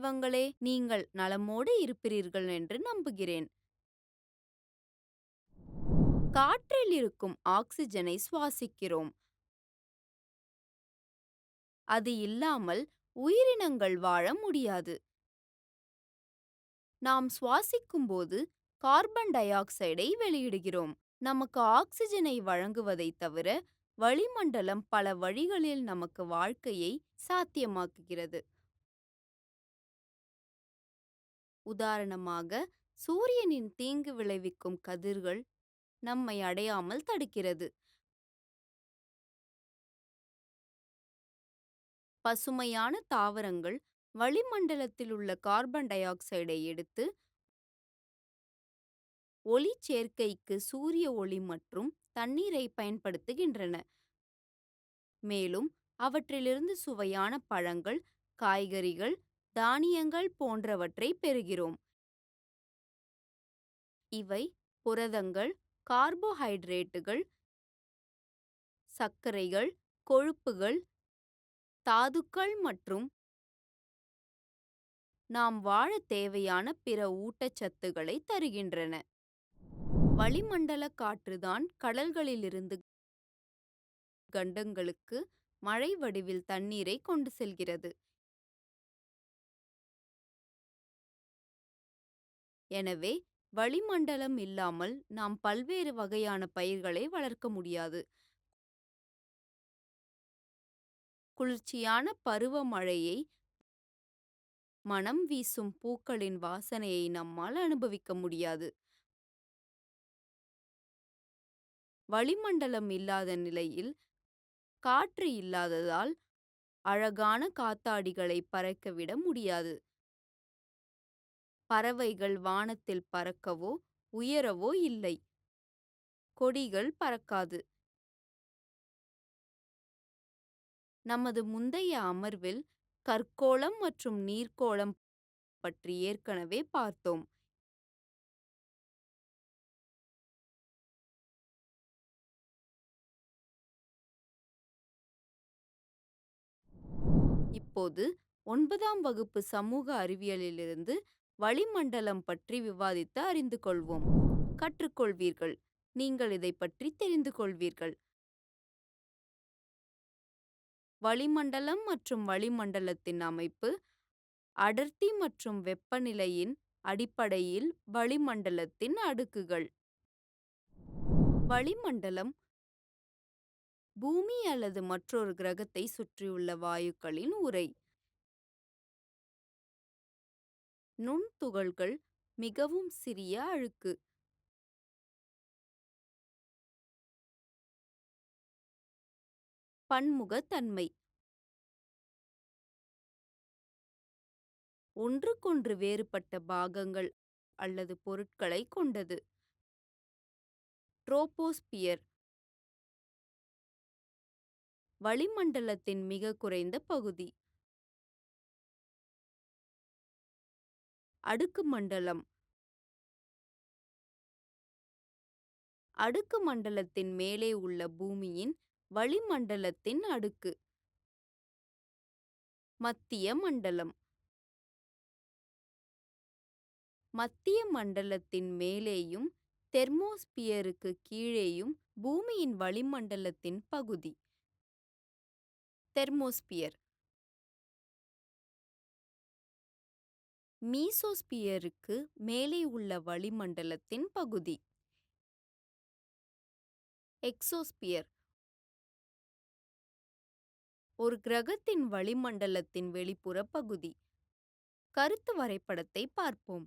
செல்வங்களே, நீங்கள் நலமோடு இருப்பீர்கள் என்று நம்புகிறேன். காற்றில் இருக்கும் ஆக்ஸிஜனை சுவாசிக்கிறோம். அது இல்லாமல் உயிரினங்கள் வாழ முடியாது. நாம் சுவாசிக்கும்போது கார்பன் டை ஆக்சைடை வெளியிடுகிறோம். நமக்கு ஆக்ஸிஜனை வழங்குவதைத் தவிர, வளிமண்டலம் பல வழிகளில் நமக்கு வாழ்க்கையை சாத்தியமாக்குகிறது. உதாரணமாக, சூரியனின் தீங்கு விளைவிக்கும் கதிர்கள் நம்மை அடையாமல் தடுக்கிறது. பசுமையான தாவரங்கள் வளிமண்டலத்தில் உள்ள கார்பன் டை ஆக்சைடை எடுத்து ஒளிச்சேர்க்கைக்கு சூரிய ஒளி மற்றும் தண்ணீரை பயன்படுத்துகின்றன. மேலும் அவற்றிலிருந்து சுவையான பழங்கள், காய்கறிகள், தானியங்கள் போன்றவற்றை பெறுகிறோம். இவை புரதங்கள், கார்போஹைட்ரேட்டுகள், சர்க்கரைகள், கொழுப்புகள், தாதுக்கள் மற்றும் நாம் வாழ தேவையான பிற ஊட்டச்சத்துக்களை தருகின்றன. வளிமண்டல காற்றுதான் கடல்களிலிருந்து கண்டங்களுக்கு மழை வடிவில் தண்ணீரை கொண்டு செல்கிறது. எனவே வளிமண்டலம் இல்லாமல் நாம் பல்வேறு வகையான பயிர்களை வளர்க்க முடியாது. குளிர்ச்சியான பருவமழையை, மனம் வீசும் பூக்களின் வாசனையை நம்மால் அனுபவிக்க முடியாது. வளிமண்டலம் இல்லாத நிலையில் காற்று இல்லாததால் அழகான காத்தாடிகளை பறக்கவிட முடியாது. பறவைகள் வானத்தில் பறக்கவோ உயரவோ இல்லை. கொடிகள் பறக்காது. நமது முந்தைய அமர்வில் கற்கோளம் மற்றும் நீர்க்கோளம் பற்றி ஏற்கனவே பார்த்தோம். இப்போது 9ஆம் வகுப்பு சமூக அறிவியலிலிருந்து வளிமண்டலம் பற்றி விவாதித்து அறிந்து கொள்வோம். கற்றுக்கொள்வீர்கள். நீங்கள் இதை பற்றி தெரிந்து கொள்வீர்கள். வளிமண்டலம் மற்றும் வளிமண்டலத்தின் அமைப்பு, அடர்த்தி மற்றும் வெப்பநிலையின் அடிப்படையில் வளிமண்டலத்தின் அடுக்குகள். வளிமண்டலம் பூமி அல்லது மற்றொரு கிரகத்தை சுற்றியுள்ள வாயுக்களின் உறை. நுண்துகள்கள் மிகவும் சிறிய அழுக்கு. பன்முகத்தன்மை. ஒன்றுக்கொன்று வேறுபட்ட பாகங்கள் அல்லது பொருட்களை கொண்டது. ட்ரோபோஸ்பியர் வளிமண்டலத்தின் மிக குறைந்த பகுதி. அடுக்கு மண்டலம் அடுக்கு மண்டலத்தின் மேலே உள்ள பூமியின் வளிமண்டலத்தின் அடுக்கு. மத்திய மண்டலம் மத்திய மண்டலத்தின் மேலேயும் தெர்மோஸ்பியருக்கு கீழேயும் பூமியின் வளிமண்டலத்தின் பகுதி. தெர்மோஸ்பியர். மீசோஸ்பியருக்கு மேலே உள்ள வளிமண்டலத்தின் பகுதி. எக்ஸோஸ்பியர் ஒரு கிரகத்தின் வளிமண்டலத்தின் வெளிப்புற பகுதி. கருத்து வரைபடத்தை பார்ப்போம்.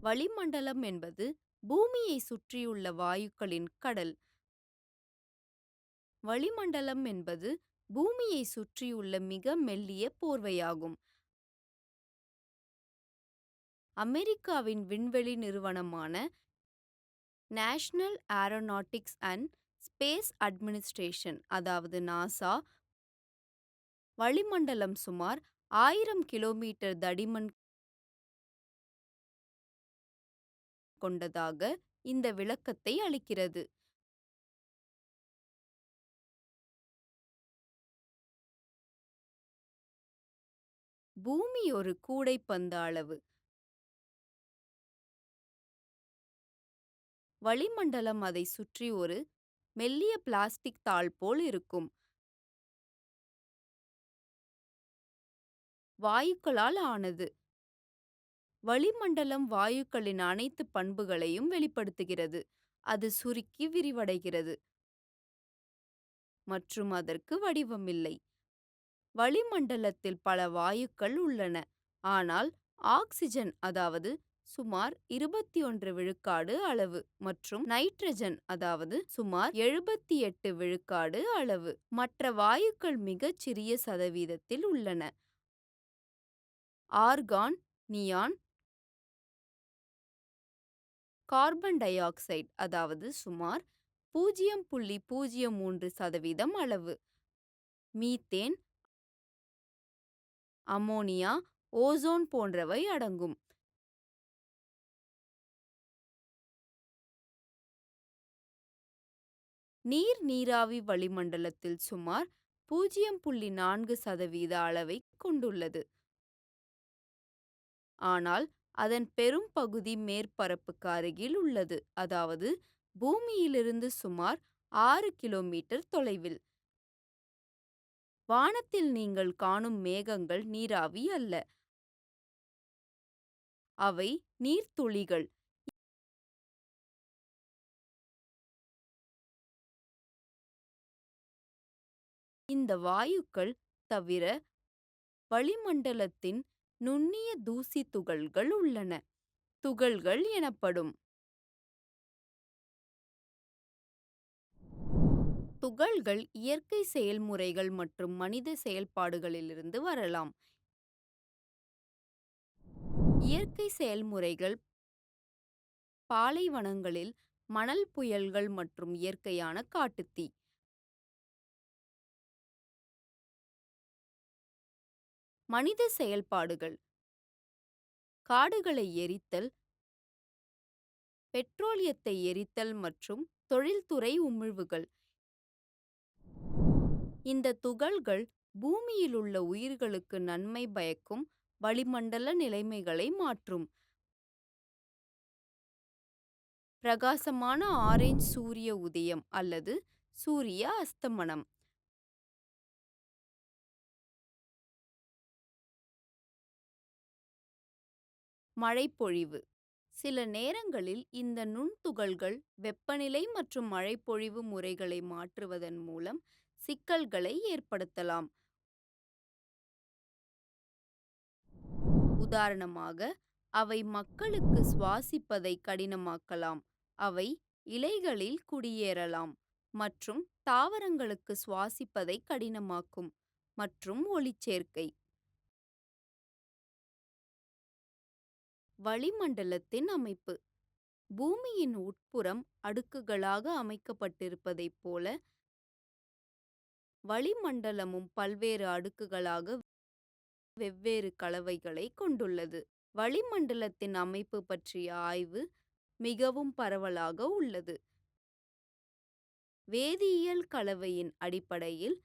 வளிமண்டலம் என்பது பூமியை சுற்றியுள்ள வாயுக்களின் கடல். வளிமண்டலம் என்பது பூமியை சுற்றியுள்ள மிக மெல்லிய போர்வையாகும். அமெரிக்காவின் விண்வெளி நிறுவனமான national aeronautics and space administration அதாவது நாசா வளிமண்டலம் சுமார் 1000 கிலோமீட்டர் தடிமன் கொண்டதாக இந்த விளக்கத்தை அளிக்கிறது. பூமி ஒரு கூடைப்பந்து அளவு. வளிமண்டலம் அதை சுற்றி ஒரு மெல்லிய பிளாஸ்டிக் தாள் போல் இருக்கும். வாயுக்களால் ஆனது. வளிமண்டலம் வாயுக்களின் அனைத்து பண்புகளையும் வெளிப்படுத்துகிறது. அது சுருக்கி விரிவடைகிறது மற்றும் அதற்கு வடிவமில்லை. வளிமண்டலத்தில் பல வாயுக்கள் உள்ளன, ஆனால் ஆக்சிஜன் அதாவது சுமார் 21 விழுக்காடு அளவு மற்றும் நைட்ரஜன் அதாவது சுமார் 78 விழுக்காடு அளவு. மற்ற வாயுக்கள் மிகச் சிறிய சதவீதத்தில் உள்ளன. Argon, neon, carbon di oxide அதாவது சுமார் 0.03% அளவு. மீத்தேன், அமோனியா, ஓசோன் போன்றவை அடங்கும். நீராவி வளிமண்டலத்தில் சுமார் 0.4% அளவை கொண்டுள்ளது. ஆனால் அதன் பெரும் பகுதி மேற்பரப்புக்கு அருகில் உள்ளது, அதாவது பூமியிலிருந்து சுமார் 6 கிலோமீட்டர் தொலைவில். வானத்தில் நீங்கள் காணும் மேகங்கள் நீராவி அல்ல, அவை நீர்த்துளிகள். இந்த வாயுக்கள் தவிர வளிமண்டலத்தின் நுண்ணிய தூசி துகள்கள் உள்ளன. துகள்கள் எனப்படும். துகள்கள் இயற்கை செயல்முறைகள் மற்றும் மனித செயல்பாடுகளிலிருந்து வரலாம். இயற்கை செயல்முறைகள் பாலைவனங்களில் மணல் புயல்கள் மற்றும் இயற்கையான காட்டுத்தீ. மனித செயல்பாடுகள் காடுகளை எரித்தல், பெட்ரோலியத்தை எரித்தல் மற்றும் தொழில்துறை உமிழ்வுகள். இந்த துகள்கள் பூமியில் உள்ள உயிர்களுக்கு நன்மை பயக்கும் வளிமண்டல நிலைமைகளை மாற்றும். பிரகாசமான ஆரஞ்சு சூரிய உதயம் அல்லது சூரிய அஸ்தமனம். மழைப்பொழிவு. சில நேரங்களில் இந்த நுண்துகள்கள் வெப்பநிலை மற்றும் மழைப்பொழிவு முறைகளை மாற்றுவதன் மூலம் சிக்கல்களை ஏற்படுத்தலாம். உதாரணமாக, அவை மக்களுக்கு சுவாசிப்பதை கடினமாக்கலாம், அவை இலைகளில் குடியேறலாம் மற்றும் தாவரங்களுக்கு சுவாசிப்பதை கடினமாக்கும். மற்றும் ஒளிச்சேர்க்கை. வளிமண்டலத்தின் அமைப்பு. பூமியின் உட்புறம் அடுக்குகளாக அமைக்கப்பட்டிருப்பதைப் போல வளிமண்டலமும் பல்வேறு அடுக்குகளாக வெவ்வேறு கலவைகளை கொண்டுள்ளது. வளிமண்டலத்தின் அமைப்பு பற்றிய ஆய்வு மிகவும் பரவலாக உள்ளது. வேதியியல் கலவையின் அடிப்படையில்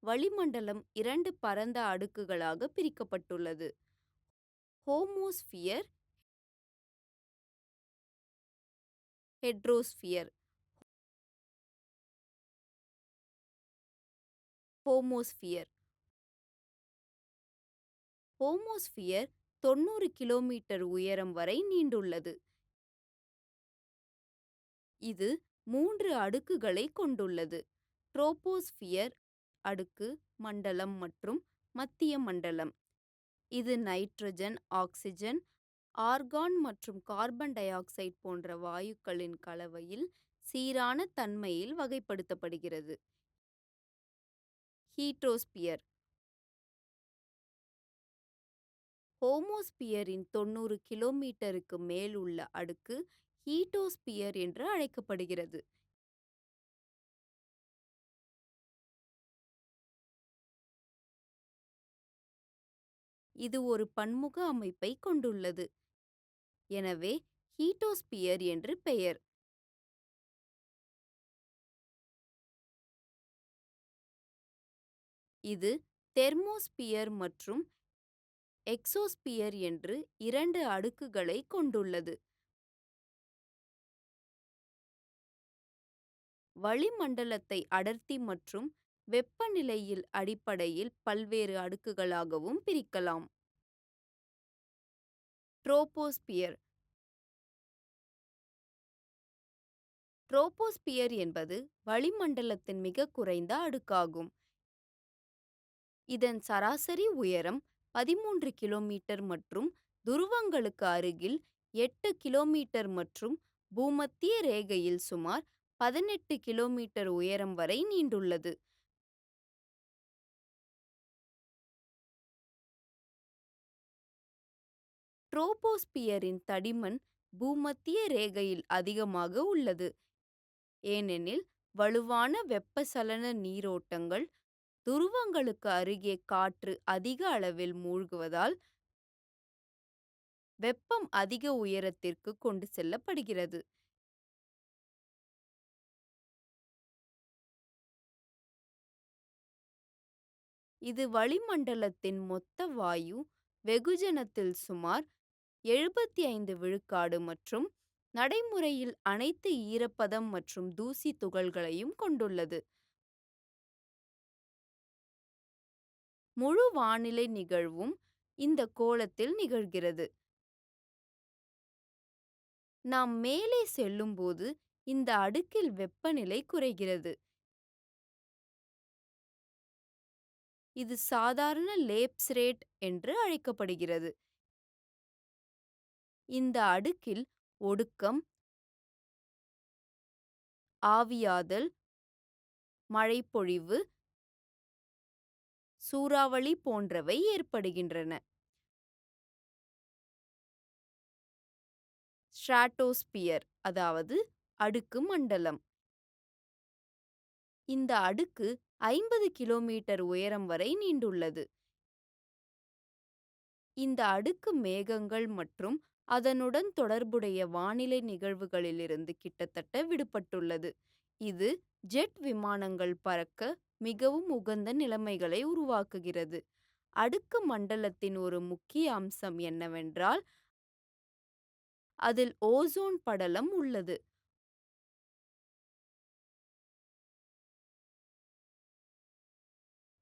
வளிமண்டலம் 2 பரந்த அடுக்குகளாக பிரிக்கப்பட்டுள்ளது. ஹோமோஸ்பியர், ஹெட்ரோஸ்பியர். ஹோமோஸ்பியர். ஹோமோஸ்பியர் 90 கிலோமீட்டர் உயரம் வரை நீண்டுள்ளது. இது 3 அடுக்குகளை கொண்டுள்ளது: ட்ரோபோஸ்பியர் அடுக்கு, மண்டலம் மற்றும் மத்திய மண்டலம். இது நைட்ரஜன், ஆக்சிஜன், ஆர்கான் மற்றும் கார்பன் டை ஆக்சைடு போன்ற வாயுக்களின் கலவையில் சீரான தன்மையில் வகைப்படுத்தப்படுகிறது. ஹீட்டோஸ்பியர். ஹோமோஸ்பியரின் 90 கிலோமீட்டருக்கு மேல் உள்ள அடுக்கு ஹீட்டோஸ்பியர் என்று அழைக்கப்படுகிறது. இது ஒரு பன்முக அமைப்பை கொண்டுள்ளது, எனவே ஹீட்டோஸ்பியர் என்று பெயர். இது தெர்மோஸ்பியர் மற்றும் எக்ஸோஸ்பியர் என்று 2 அடுக்குகளை கொண்டுள்ளது. வளிமண்டலத்தை அடர்த்தி மற்றும் வெப்பநிலையில் அடிப்படையில் பல்வேறு அடுக்குகளாகவும் பிரிக்கலாம். ட்ரோபோஸ்பியர். ட்ரோபோஸ்பியர் என்பது வளிமண்டலத்தின் மிக குறைந்த அடுக்காகும். இதன் சராசரி உயரம் 13 கிலோமீட்டர் மற்றும் துருவங்களுக்கு அருகில் 8 கிலோமீட்டர் மற்றும் பூமத்திய ரேகையில் சுமார் 18 கிலோமீட்டர் உயரம் வரை நீண்டுள்ளது. ட்ரோபோஸ்பியரின் தடிமன் பூமத்திய ரேகையில் அதிகமாக உள்ளது, ஏனெனில் வலுவான வெப்பச்சலன நீரோட்டங்கள் துருவங்களுக்கு அருகே காற்று அதிக அளவில் மூழ்குவதால் வெப்பம் அதிக உயரத்திற்கு கொண்டு செல்லப்படுகிறது. இது வளிமண்டலத்தின் மொத்த வாயு வெகுஜனத்தில் சுமார் 75 விழுக்காடு மற்றும் நடைமுறையில் அனைத்து ஈரப்பதம் மற்றும் தூசி துகள்களையும் கொண்டுள்ளது. முழு வானிலை நிகழ்வும் இந்த கோளத்தில் நிகழ்கிறது. நாம் மேலே செல்லும்போது இந்த அடுக்கில் வெப்பநிலை குறைகிறது. இது சாதாரண லேப்ஸ் ரேட் என்று அழைக்கப்படுகிறது. இந்த அடுக்கில் ஒடுக்கம், ஆவியாதல், மழைப்பொழிவு, சூறாவளி போன்றவை ஏற்படுகின்றன. ஸ்ட்ராட்டோஸ்பியர், அதாவது அடுக்கு மண்டலம். இந்த அடுக்கு 50 கிலோமீட்டர் உயரம் வரை நீண்டுள்ளது. இந்த அடுக்கு மேகங்கள் மற்றும் அதனுடன் தொடர்புடைய வானிலை நிகழ்வுகளிலிருந்து கிட்டத்தட்ட விடுபட்டுள்ளது. இது ஜெட் விமானங்கள் பறக்க மிகவும் உகந்த நிலைமைகளை உருவாக்குகிறது. அடுக்கு மண்டலத்தின் ஒரு முக்கிய அம்சம் என்னவென்றால் அதில் ஓசோன் படலம் உள்ளது.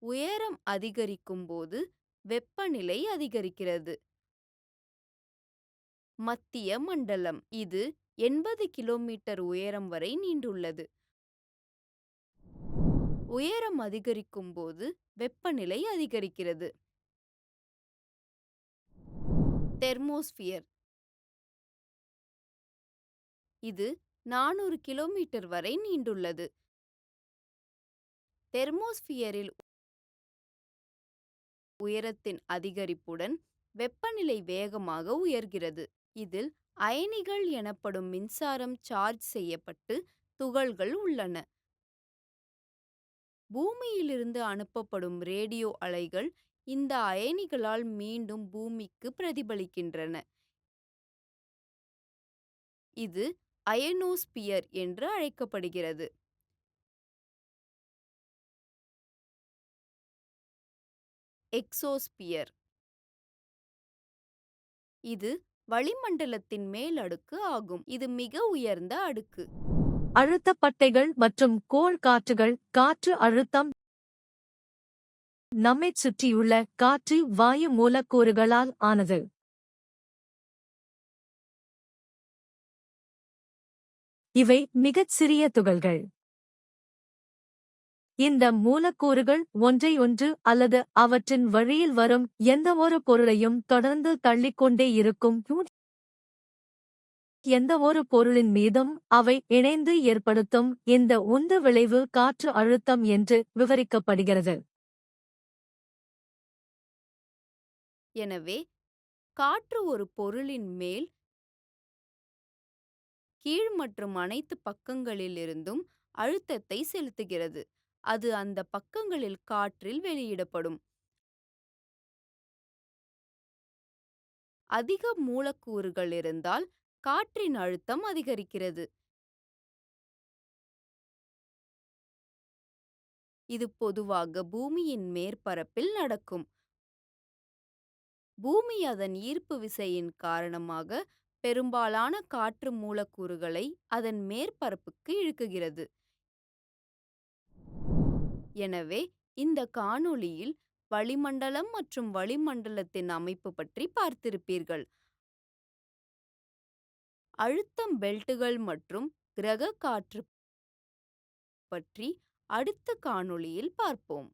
உயரம் அதிகரிக்கும் போது வெப்பநிலை அதிகரிக்கிறது. மத்திய மண்டலம். இது 80 கிலோமீட்டர் உயரம் வரை நீண்டுள்ளது. உயரம் அதிகரிக்கும் போது வெப்பநிலை அதிகரிக்கிறது. தெர்மோஸ்பியர். இது 400 கிலோமீட்டர் வரை நீண்டுள்ளது. தெர்மோஸ்பியரில் உயரத்தின் அதிகரிப்புடன் வெப்பநிலை வேகமாக உயர்கிறது. இதில் அயனிகள் எனப்படும் மின்சாரம் சார்ஜ் செய்யப்பட்டு துகள்கள் உள்ளன. பூமியிலிருந்து அனுப்பப்படும் ரேடியோ அலைகள் இந்த அயனிகளால் மீண்டும் பூமிக்கு பிரதிபலிக்கின்றன. இது அயனோஸ்பியர் என்று அழைக்கப்படுகிறது. எக்ஸோஸ்பியர். இது வளிமண்டலத்தின் மேல் அடுக்கு ஆகும். இது மிக உயர்ந்த அடுக்கு. அழுத்தப்பட்டைகள் மற்றும் கோள் காற்றுகள். காற்று அழுத்தம் நம்மைச் சுற்றியுள்ள காற்று வாயு மூலக்கூறுகளால் ஆனது. இவை மிகச் சிறிய துகள்கள். இந்த மூலக்கூறுகள் ஒன்றையொன்று அல்லது அவற்றின் வழியில் வரும் எந்தவொரு பொருளையும் தொடர்ந்து தள்ளிக்கொண்டே இருக்கும். எந்தவொரு பொருளின் மீதும் அவை இணைந்து ஏற்படுத்தும் இந்த உந்து விளைவு காற்று அழுத்தம் என்று விவரிக்கப்படுகிறது. எனவே காற்று ஒரு பொருளின் மேல், கீழ் மற்றும் அனைத்து பக்கங்களிலிருந்தும் அழுத்தத்தை செலுத்துகிறது. அது அந்த பக்கங்களில் காற்றில் வெளியிடப்படும். அதிக மூலக்கூறுகள் இருந்தால் காற்றின் அழுத்தம் அதிகரிக்கிறது. இது பொதுவாக பூமியின் மேற்பரப்பில் நடக்கும். பூமி அதன் ஈர்ப்பு விசையின் காரணமாக பெரும்பாலான காற்று மூலக்கூறுகளை அதன் மேற்பரப்புக்கு இழுக்குகிறது. எனவே இந்த காணொளியில் வளிமண்டலம் மற்றும் வளிமண்டலத்தின் அமைப்பு பற்றி பார்த்திருப்பீர்கள். அழுத்தம் பெல்ட்டுகள் மற்றும் கிரக காற்று பற்றி அடுத்த காணொளியில் பார்ப்போம்.